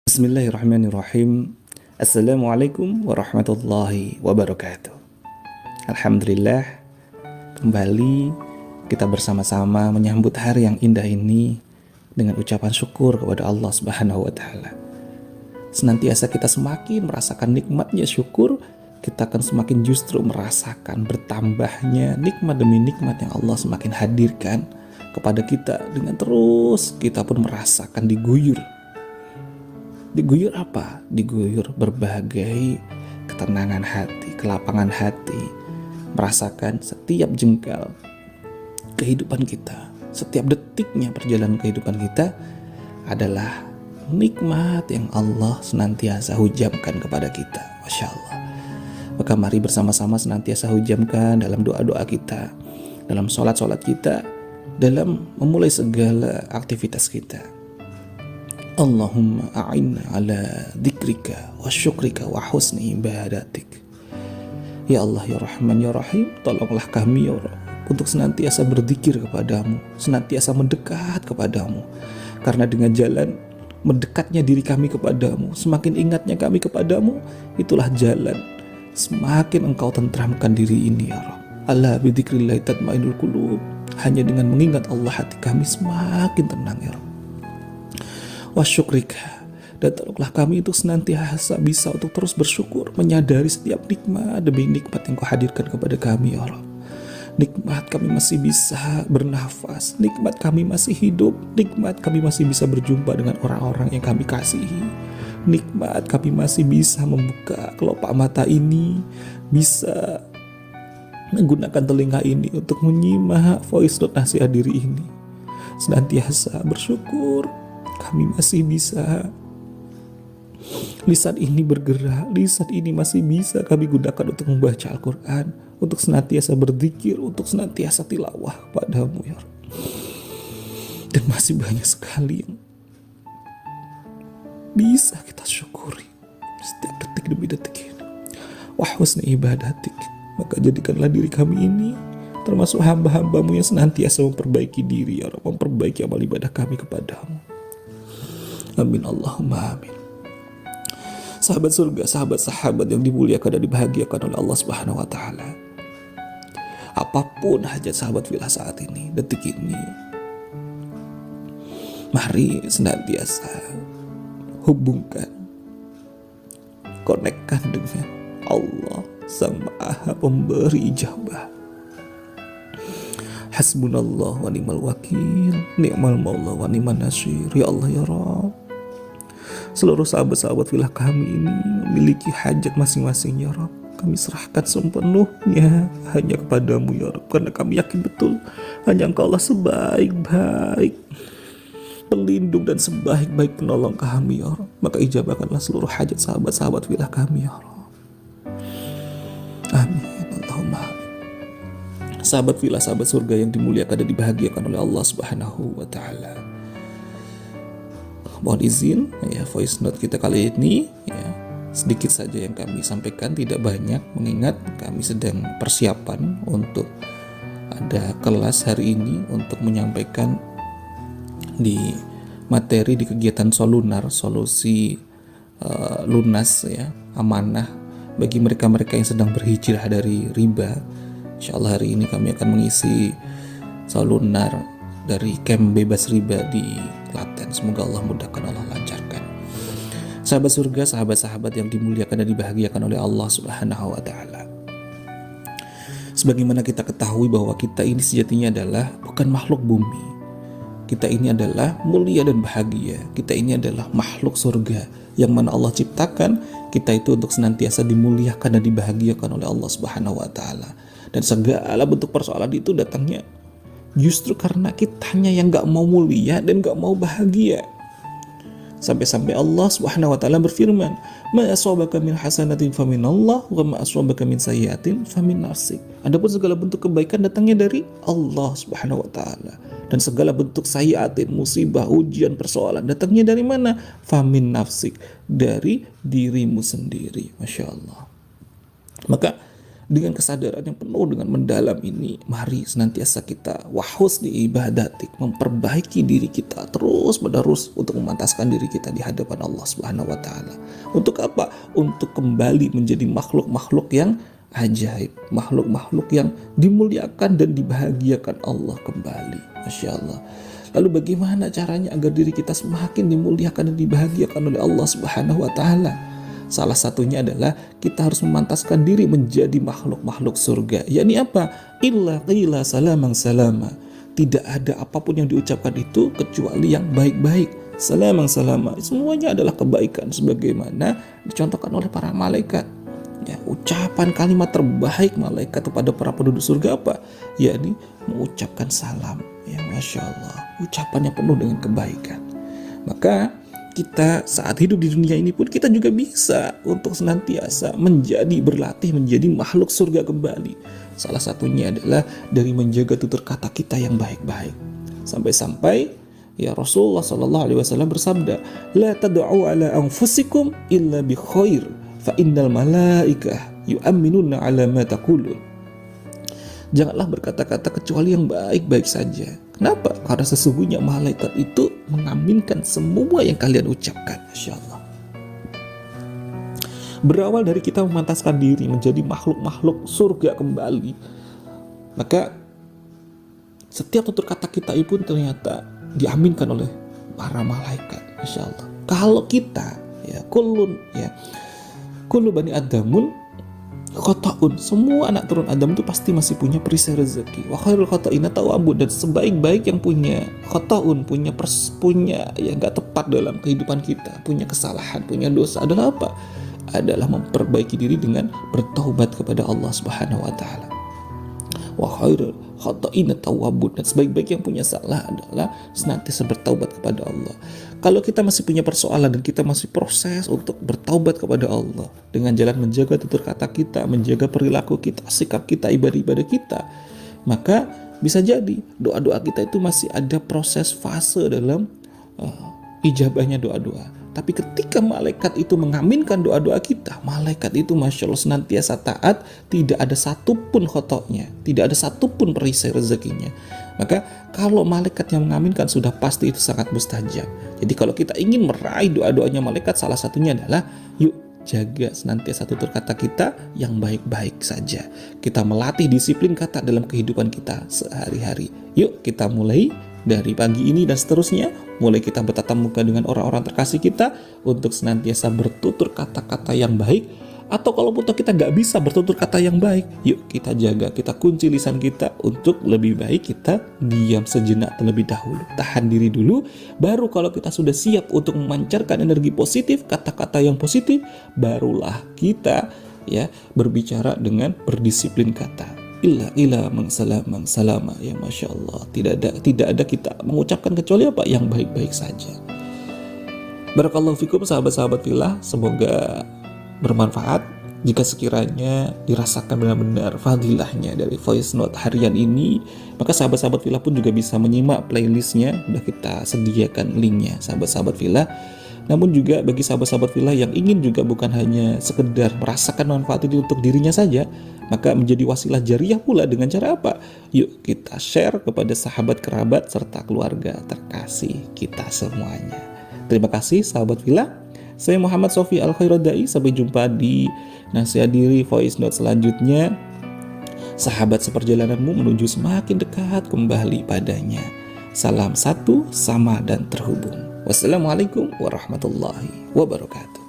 Bismillahirrahmanirrahim. Assalamualaikum warahmatullahi wabarakatuh. Alhamdulillah, kembali kita bersama-sama menyambut hari yang indah ini dengan ucapan syukur kepada Allah Subhanahu wa taala. Senantiasa kita semakin merasakan nikmatnya syukur, kita akan semakin justru merasakan bertambahnya nikmat demi nikmat yang Allah semakin hadirkan kepada kita, dengan terus kita pun merasakan diguyur. Diguyur apa? Diguyur berbagai ketenangan hati, kelapangan hati, merasakan setiap jengkal kehidupan kita, setiap detiknya perjalanan kehidupan kita adalah nikmat yang Allah senantiasa hujamkan kepada kita. Masya Allah. Maka mari bersama-sama senantiasa hujamkan dalam doa-doa kita, dalam sholat-sholat kita, dalam memulai segala aktivitas kita. Allahumma a'inna ala dzikrika wa syukrika wa husni ibadatik. Ya Allah, ya Rahman, ya Rahim, tolonglah kami ya Allah untuk senantiasa berzikir kepadamu, senantiasa mendekat kepadamu. Karena dengan jalan mendekatnya diri kami kepadamu, semakin ingatnya kami kepadamu, itulah jalan semakin engkau tentramkan diri ini ya Rabb. Ala bidzikrillah tatmainnul qulub. Hanya dengan mengingat Allah hati kami semakin tenang ya Rabb. Wa syukrika, dan tolonglah kami untuk senantiasa bisa untuk terus bersyukur, menyadari setiap nikmat demi nikmat yang kau hadirkan kepada kami ya Allah. Nikmat kami masih bisa bernafas, nikmat kami masih hidup, nikmat kami masih bisa berjumpa dengan orang-orang yang kami kasihi, nikmat kami masih bisa membuka kelopak mata ini, bisa menggunakan telinga ini untuk menyimak voice note nasihat diri ini. Senantiasa bersyukur kami masih bisa, lisan ini bergerak, lisan ini masih bisa kami gunakan untuk membaca Al-Quran, untuk senantiasa berzikir, untuk senantiasa tilawah padamu ya Rabb. Dan masih banyak sekali yang bisa kita syukuri setiap detik demi detik ini. Wa husni ibadatik, maka jadikanlah diri kami ini termasuk hamba-hambamu yang senantiasa memperbaiki diri ya Rabb, memperbaiki amal ibadah kami kepadamu. Amin Allahumma amin. Sahabat surga, sahabat-sahabat yang dimuliakan dan dibahagiakan oleh Allah Subhanahu wa taala. Apapun hajat sahabat filah saat ini, detik ini, mari senantiasa hubungkan, konekkan dengan Allah Sang Maha Pemberi ijabah. Hasbunallah wa ni'mal wakil, ni'mal maula wa ni'man nasir. Ya Allah ya Rabb, seluruh sahabat-sahabat filah kami ini memiliki hajat masing-masing ya Rabb. Kami serahkan sepenuhnya hanya kepadamu ya Rabb, karena kami yakin betul hanya Engkau lah sebaik-baik pelindung dan sebaik-baik penolong kami ya Rabb. Maka ijabahkanlah seluruh hajat sahabat-sahabat filah kami ya Rabb. Amin Allahumma amin. Sahabat filah, sahabat surga yang dimuliakan dan dibahagiakan oleh Allah Subhanahu wa taala. Mohon izin ya, voice note kita kali ini ya, sedikit saja yang kami sampaikan, tidak banyak, mengingat kami sedang persiapan untuk ada kelas hari ini untuk menyampaikan di materi di kegiatan Solunar, solusi lunas ya, amanah bagi mereka-mereka yang sedang berhijrah dari riba. Insyaallah hari ini kami akan mengisi Solunar dari camp bebas riba di Klaten. Semoga Allah mudahkan, Allah lancarkan. Sahabat surga, sahabat-sahabat yang dimuliakan dan dibahagiakan oleh Allah Subhanahu wa taala. Sebagaimana kita ketahui bahwa kita ini sejatinya adalah bukan makhluk bumi. Kita ini adalah mulia dan bahagia. Kita ini adalah makhluk surga yang mana Allah ciptakan kita itu untuk senantiasa dimuliakan dan dibahagiakan oleh Allah Subhanahu wa taala. Dan segala bentuk persoalan itu datangnya justru karena kitanya yang gak mau mulia dan gak mau bahagia. Sampai-sampai Allah Subhanahu wa taala berfirman, "Ma asabaka min hasanatin faminallah wa ma asabaka min sayyi'atin famin nafsik." Adapun segala bentuk kebaikan datangnya dari Allah Subhanahu wa taala, dan segala bentuk sayyi'atin, musibah, ujian, persoalan datangnya dari mana? Famin nafsik, dari dirimu sendiri. Masya Allah. Maka Dengan kesadaran yang penuh dengan mendalam ini, mari senantiasa kita wahusni ibadatik, memperbaiki diri kita terus menerus untuk memantaskan diri kita di hadapan Allah Subhanahu wa taala. Untuk apa? Untuk kembali menjadi makhluk-makhluk yang ajaib, makhluk-makhluk yang dimuliakan dan dibahagiakan Allah kembali. Masya Allah. Lalu bagaimana caranya agar diri kita semakin dimuliakan dan dibahagiakan oleh Allah Subhanahu wa taala? Salah satunya adalah kita harus memantaskan diri menjadi makhluk-makhluk surga. Yakni apa? Illa qila salaman salama. Tidak ada apapun yang diucapkan itu kecuali yang baik-baik. Salaman salama. Semuanya adalah kebaikan sebagaimana dicontohkan oleh para malaikat. Ya, ucapan kalimat terbaik malaikat kepada para penduduk surga apa? Yakni mengucapkan salam. Ya, Masya Allah. Ucapan yang penuh dengan kebaikan. Maka kita saat hidup di dunia ini pun kita juga bisa untuk senantiasa berlatih menjadi makhluk surga kembali. Salah satunya adalah dari menjaga tutur kata kita yang baik-baik. Sampai-sampai ya Rasulullah SAW bersabda, la tad'u ala anfusikum illa bi khair fa innal malaikah yu'minuna ala ma taqulun. Janganlah berkata-kata kecuali yang baik-baik saja. Kenapa? Karena sesungguhnya malaikat itu mengaminkan semua yang kalian ucapkan. Masya Allah. Berawal dari kita memantaskan diri menjadi makhluk-makhluk surga kembali, maka setiap tutur kata kita pun ternyata diaminkan oleh para malaikat. Masya Allah. Kalau kita kullu bani adamun khotoun, semua anak turun Adam itu pasti masih punya perisai rezeki. Wa khairul khotoina tawwabun, dan sebaik-baik yang punya khotoun, punya yang gak tepat dalam kehidupan kita, punya kesalahan, punya dosa adalah apa? Adalah memperbaiki diri dengan bertaubat kepada Allah Subhanahu wa taala. Wa khairul khotoina tawwabun, dan sebaik-baik yang punya salah adalah senantiasa bertaubat kepada Allah. Kalau kita masih punya persoalan dan kita masih proses untuk bertaubat kepada Allah dengan jalan menjaga tutur kata kita, menjaga perilaku kita, sikap kita, ibadah-ibadah kita, maka bisa jadi doa-doa kita itu masih ada proses fase dalam ijabahnya doa-doa. Tapi ketika malaikat itu mengaminkan doa-doa kita, malaikat itu Masya Allah senantiasa taat, tidak ada satupun khotoknya, tidak ada satupun perisai rezekinya. Maka kalau malaikat yang mengaminkan sudah pasti itu sangat mustajab. Jadi kalau kita ingin meraih doa-doanya malaikat, salah satunya adalah yuk jaga senantiasa tutur kata kita yang baik-baik saja. Kita melatih disiplin kata dalam kehidupan kita sehari-hari. Yuk kita mulai dari pagi ini dan seterusnya, mulai kita bertatap muka dengan orang-orang terkasih kita untuk senantiasa bertutur kata-kata yang baik. Atau kalau pun kita nggak bisa bertutur kata yang baik, yuk kita jaga, kita kunci lisan kita untuk lebih baik kita diam sejenak terlebih dahulu, tahan diri dulu, baru kalau kita sudah siap untuk memancarkan energi positif, kata-kata yang positif, barulah kita berbicara dengan berdisiplin kata. Illa salama, ya Masya Allah, tidak ada kita mengucapkan kecuali apa yang baik-baik saja. Barakallahu fikum sahabat-sahabat fillah, semoga bermanfaat. Jika sekiranya dirasakan benar-benar fadilahnya dari voice note harian ini, maka sahabat-sahabat fillah pun juga bisa menyimak playlistnya, sudah kita sediakan linknya sahabat-sahabat fillah. Namun juga bagi sahabat-sahabat fillah yang ingin juga bukan hanya sekedar merasakan manfaat ini untuk dirinya saja, maka menjadi wasilah jariah pula dengan cara apa? Yuk kita share kepada sahabat, kerabat, serta keluarga terkasih kita semuanya. Terima kasih sahabat fillah. Saya Muhammad Sofi Al-Khairodai. Sampai jumpa di Nasihat Diri voice note selanjutnya. Sahabat seperjalananmu menuju semakin dekat kembali padanya. Salam satu, sama dan terhubung. Wassalamualaikum warahmatullahi wabarakatuh.